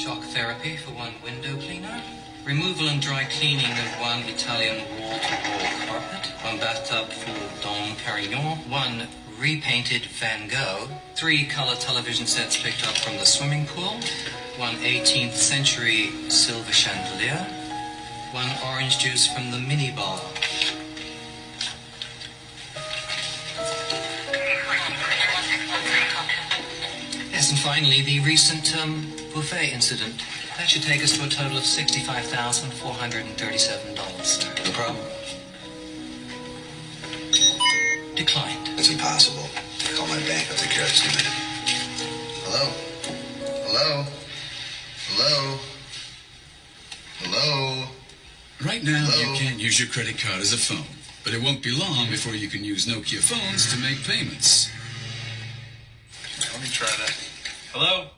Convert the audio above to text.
Shock therapy for 1 window cleaner. Removal and dry cleaning of 1 Italian wall-to-wall carpet. 1 bathtub for Dom Perignon. 1 repainted Van Gogh. 3 color television sets picked up from the swimming pool. 1 18th century silver chandelier. 1 orange juice from the minibar. Yes, and finally, the recent buffet incident. That should take us to a total of $65,437. No problem. Declined. It's impossible. Call my bank. I'll take care of this in a minute. Hello? Hello? Hello? Hello? Right now, Hello? you can't use your credit card as a phone, but it won't be long before you can use Nokia phones to make payments. Let me try that. Hello?